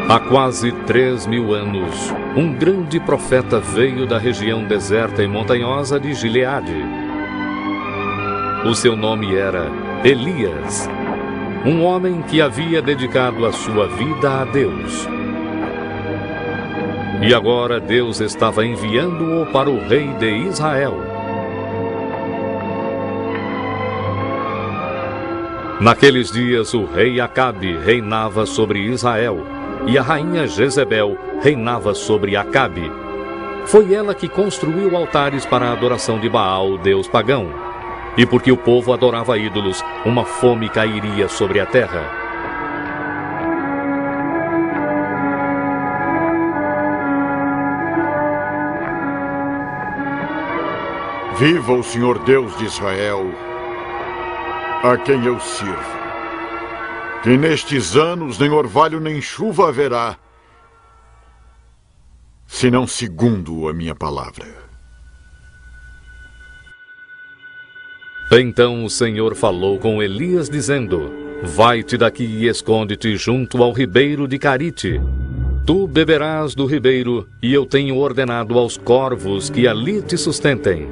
Há quase 3.000 anos, um grande profeta veio da região deserta e montanhosa de Gileade. O seu nome era Elias, um homem que havia dedicado a sua vida a Deus. E agora Deus estava enviando-o para o rei de Israel. Naqueles dias, o rei Acabe reinava sobre Israel, e a rainha Jezebel reinava sobre Acabe. Foi ela que construiu altares para a adoração de Baal, deus pagão. E porque o povo adorava ídolos, uma fome cairia sobre a terra. Viva o Senhor Deus de Israel, a quem eu sirvo. Que nestes anos nem orvalho nem chuva haverá, senão segundo a minha palavra. Então o Senhor falou com Elias, dizendo: Vai-te daqui e esconde-te junto ao ribeiro de Carite. Tu beberás do ribeiro, e eu tenho ordenado aos corvos que ali te sustentem.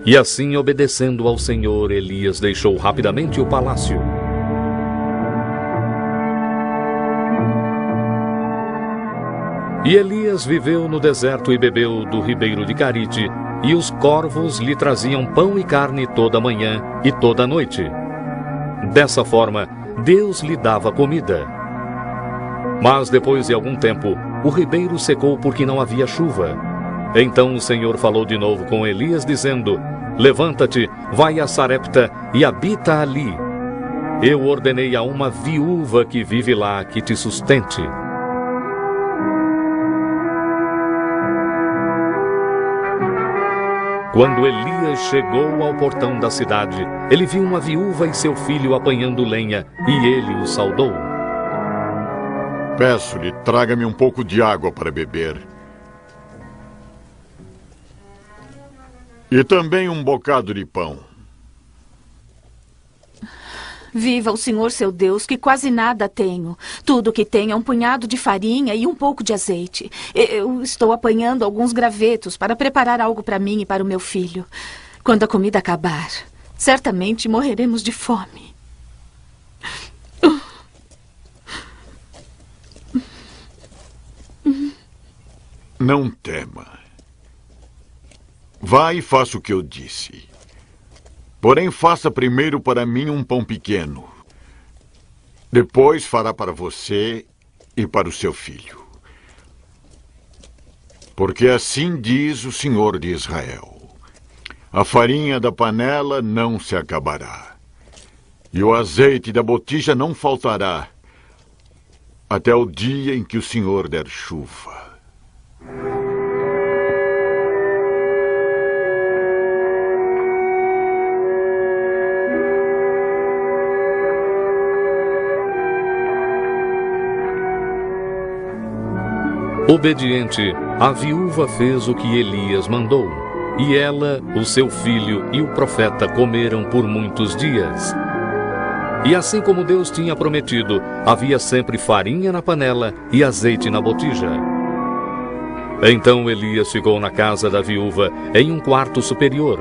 E assim, obedecendo ao Senhor, Elias deixou rapidamente o palácio. E Elias viveu no deserto e bebeu do ribeiro de Carite, e os corvos lhe traziam pão e carne toda manhã e toda noite. Dessa forma, Deus lhe dava comida. Mas depois de algum tempo, o ribeiro secou porque não havia chuva. Então o Senhor falou de novo com Elias, dizendo: Levanta-te, vai a Sarepta e habita ali. Eu ordenei a uma viúva que vive lá que te sustente. Quando Elias chegou ao portão da cidade, ele viu uma viúva e seu filho apanhando lenha, e ele o saudou. Peço-lhe, traga-me um pouco de água para beber. E também um bocado de pão. Viva o Senhor seu Deus, que quase nada tenho. Tudo que tenho é um punhado de farinha e um pouco de azeite. Eu estou apanhando alguns gravetos para preparar algo para mim e para o meu filho. Quando a comida acabar, certamente morreremos de fome. Não tema. Vá e faça o que eu disse. Porém, faça primeiro para mim um pão pequeno. Depois fará para você e para o seu filho. Porque assim diz o Senhor de Israel: a farinha da panela não se acabará, e o azeite da botija não faltará, até o dia em que o Senhor der chuva. Obediente, a viúva fez o que Elias mandou, e ela, o seu filho e o profeta comeram por muitos dias. E assim como Deus tinha prometido, havia sempre farinha na panela e azeite na botija. Então Elias ficou na casa da viúva, em um quarto superior.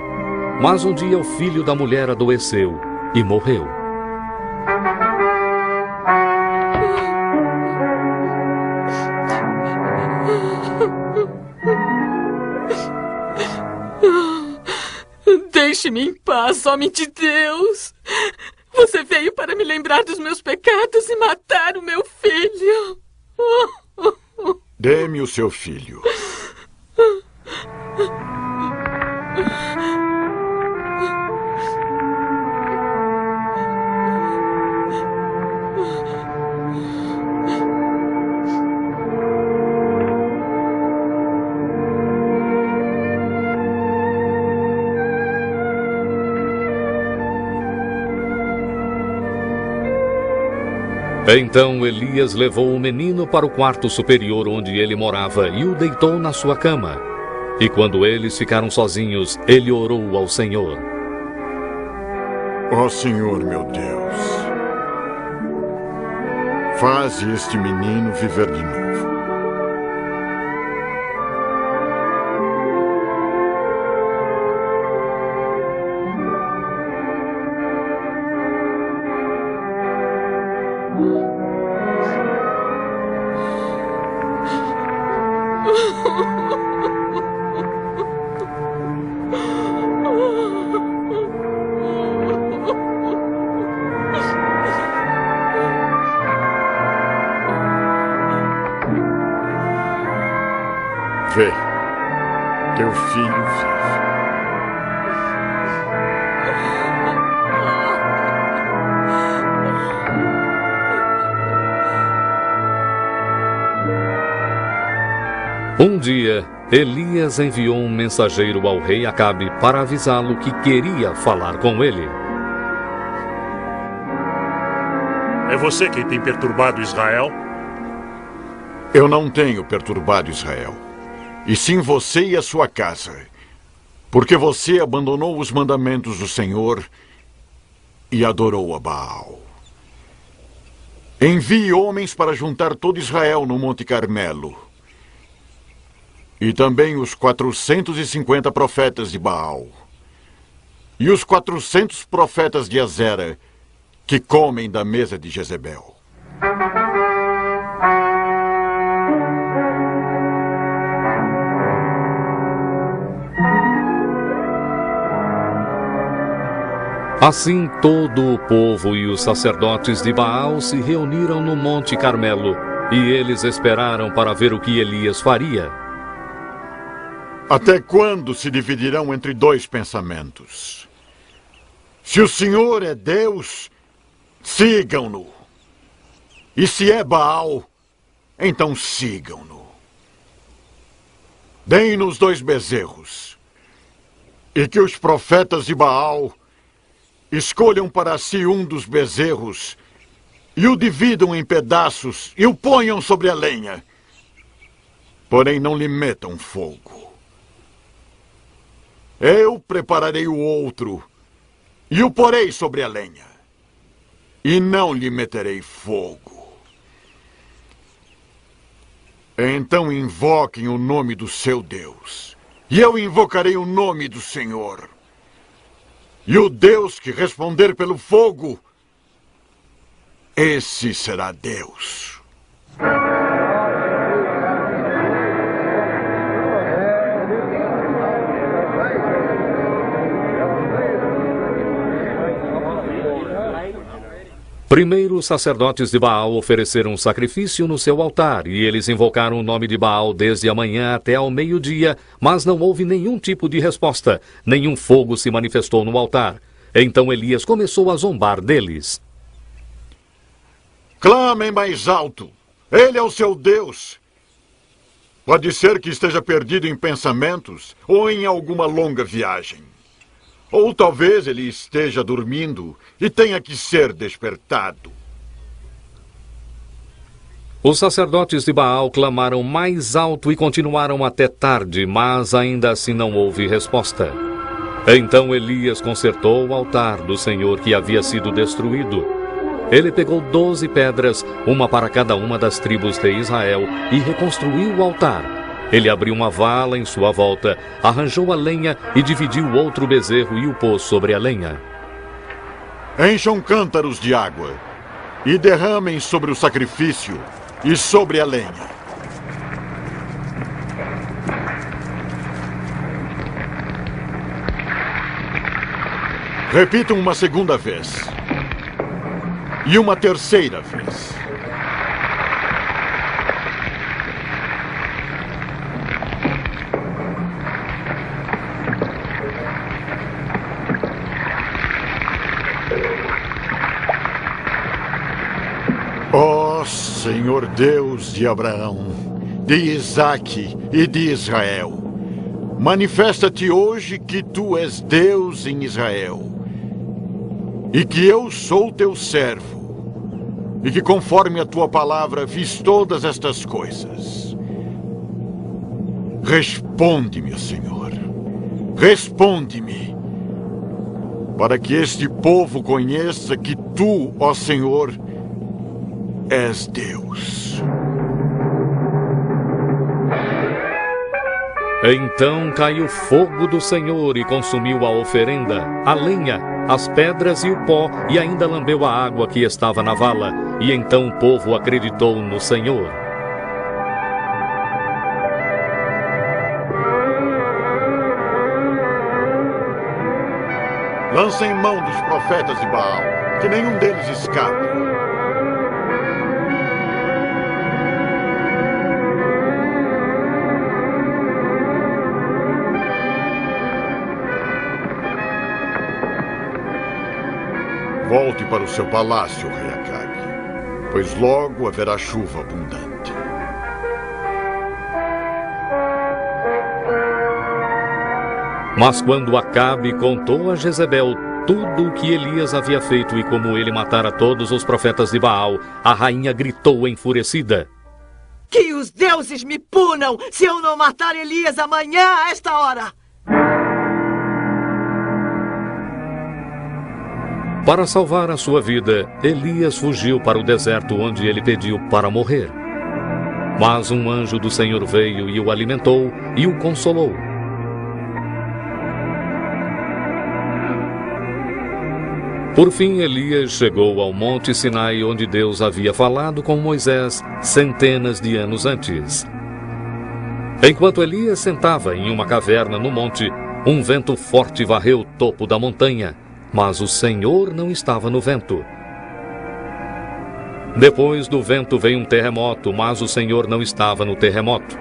Mas um dia o filho da mulher adoeceu e morreu. Deixe-me em paz, homem de Deus. Você veio para me lembrar dos meus pecados e matar o meu filho. Dê-me o seu filho. Então Elias levou o menino para o quarto superior onde ele morava e o deitou na sua cama. E quando eles ficaram sozinhos, ele orou ao Senhor. Ó Senhor meu Deus, Faze este menino viver de novo. Vê, teu filho vive. Um dia, Elias enviou um mensageiro ao rei Acabe para avisá-lo que queria falar com ele. É você quem tem perturbado Israel? Eu não tenho perturbado Israel, e sim você e a sua casa, porque você abandonou os mandamentos do Senhor e adorou a Baal. Envie homens para juntar todo Israel no Monte Carmelo, e também os 450 profetas de Baal, e os 400 profetas de Azera, que comem da mesa de Jezebel. Assim todo o povo e os sacerdotes de Baal se reuniram no Monte Carmelo, e eles esperaram para ver o que Elias faria. Até quando se dividirão entre dois pensamentos? Se o Senhor é Deus, sigam-no. E se é Baal, então sigam-no. Deem-nos 2 bezerros, e que os profetas de Baal escolham para si um dos bezerros e o dividam em pedaços e o ponham sobre a lenha. Porém, não lhe metam fogo. Eu prepararei o outro e o porei sobre a lenha, e não lhe meterei fogo. Então invoquem o nome do seu Deus, e eu invocarei o nome do Senhor. E o Deus que responder pelo fogo, esse será Deus. Primeiro, os sacerdotes de Baal ofereceram um sacrifício no seu altar, e eles invocaram o nome de Baal desde a manhã até ao meio-dia, mas não houve nenhum tipo de resposta, nenhum fogo se manifestou no altar. Então Elias começou a zombar deles. Clamem mais alto! Ele é o seu Deus! Pode ser que esteja perdido em pensamentos ou em alguma longa viagem. Ou talvez ele esteja dormindo e tenha que ser despertado. Os sacerdotes de Baal clamaram mais alto e continuaram até tarde, mas ainda assim não houve resposta. Então Elias consertou o altar do Senhor que havia sido destruído. Ele pegou 12 pedras, uma para cada uma das tribos de Israel, e reconstruiu o altar. Ele abriu uma vala em sua volta, arranjou a lenha e dividiu o outro bezerro e o pôs sobre a lenha. Encham cântaros de água e derramem sobre o sacrifício e sobre a lenha. Repitam uma segunda vez. E uma terceira vez. Ó Senhor Deus de Abraão, de Isaque e de Israel, manifesta-te hoje que tu és Deus em Israel, e que eu sou teu servo, e que conforme a tua palavra fiz todas estas coisas. Responde-me, Senhor, responde-me, para que este povo conheça que tu, ó Senhor, és Deus. Então caiu fogo do Senhor e consumiu a oferenda, a lenha, as pedras e o pó, e ainda lambeu a água que estava na vala. E então o povo acreditou no Senhor. Lancem mão dos profetas de Baal, que nenhum deles escape. Volte para o seu palácio, rei Acabe, pois logo haverá chuva abundante. Mas quando Acabe contou a Jezebel tudo o que Elias havia feito e como ele matara todos os profetas de Baal, a rainha gritou enfurecida: Que os deuses me punam se eu não matar Elias amanhã a esta hora! Para salvar a sua vida, Elias fugiu para o deserto onde ele pediu para morrer. Mas um anjo do Senhor veio e o alimentou e o consolou. Por fim, Elias chegou ao Monte Sinai, onde Deus havia falado com Moisés centenas de anos antes. Enquanto Elias sentava em uma caverna no monte, um vento forte varreu o topo da montanha, mas o Senhor não estava no vento. Depois do vento veio um terremoto, mas o Senhor não estava no terremoto.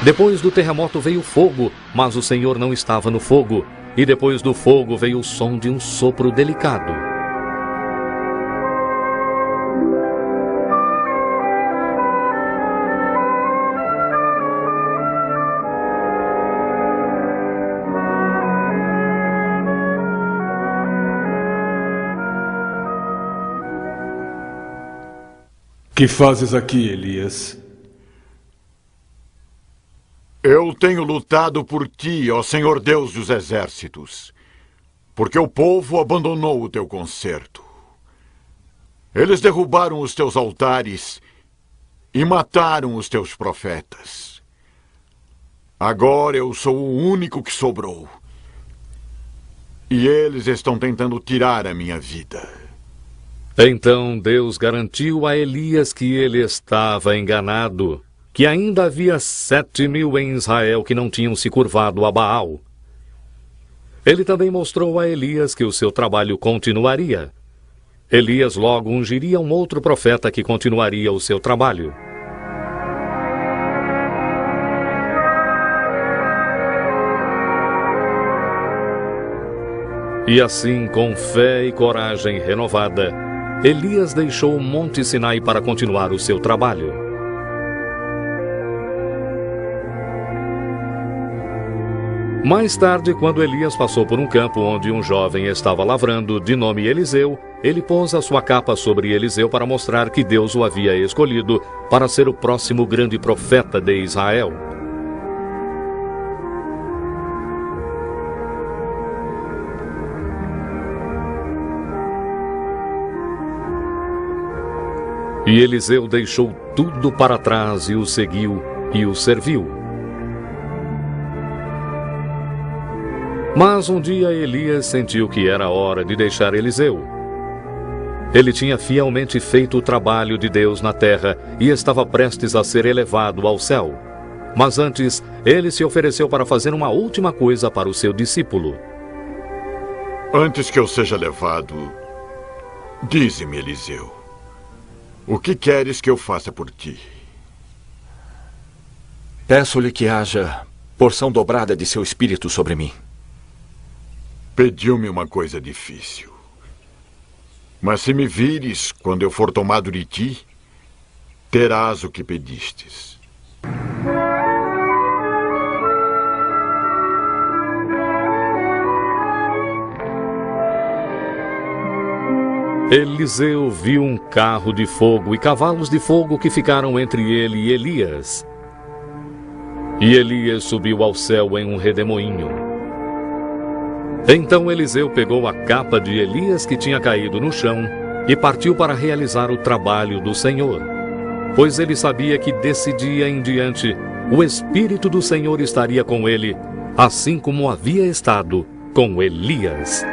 Depois do terremoto veio fogo, mas o Senhor não estava no fogo. E depois do fogo veio o som de um sopro delicado. Que fazes aqui, Elias? Eu tenho lutado por ti, ó Senhor Deus dos exércitos, porque o povo abandonou o teu concerto. Eles derrubaram os teus altares e mataram os teus profetas. Agora eu sou o único que sobrou. E eles estão tentando tirar a minha vida. Então Deus garantiu a Elias que ele estava enganado, que ainda havia 7.000 em Israel que não tinham se curvado a Baal. Ele também mostrou a Elias que o seu trabalho continuaria. Elias logo ungiria um outro profeta que continuaria o seu trabalho. E assim, com fé e coragem renovada, Elias deixou o Monte Sinai para continuar o seu trabalho. Mais tarde, quando Elias passou por um campo onde um jovem estava lavrando, de nome Eliseu, ele pôs a sua capa sobre Eliseu para mostrar que Deus o havia escolhido para ser o próximo grande profeta de Israel. E Eliseu deixou tudo para trás e o seguiu e o serviu. Mas um dia Elias sentiu que era hora de deixar Eliseu. Ele tinha fielmente feito o trabalho de Deus na terra e estava prestes a ser elevado ao céu. Mas antes, ele se ofereceu para fazer uma última coisa para o seu discípulo. Antes que eu seja levado, dize-me, Eliseu, o que queres que eu faça por ti? Peço-lhe que haja porção dobrada de seu espírito sobre mim. Pediu-me uma coisa difícil. Mas se me vires quando eu for tomado de ti, terás o que pedistes. Eliseu viu um carro de fogo e cavalos de fogo que ficaram entre ele e Elias. E Elias subiu ao céu em um redemoinho. Então Eliseu pegou a capa de Elias que tinha caído no chão e partiu para realizar o trabalho do Senhor, pois ele sabia que desse dia em diante o Espírito do Senhor estaria com ele, assim como havia estado com Elias.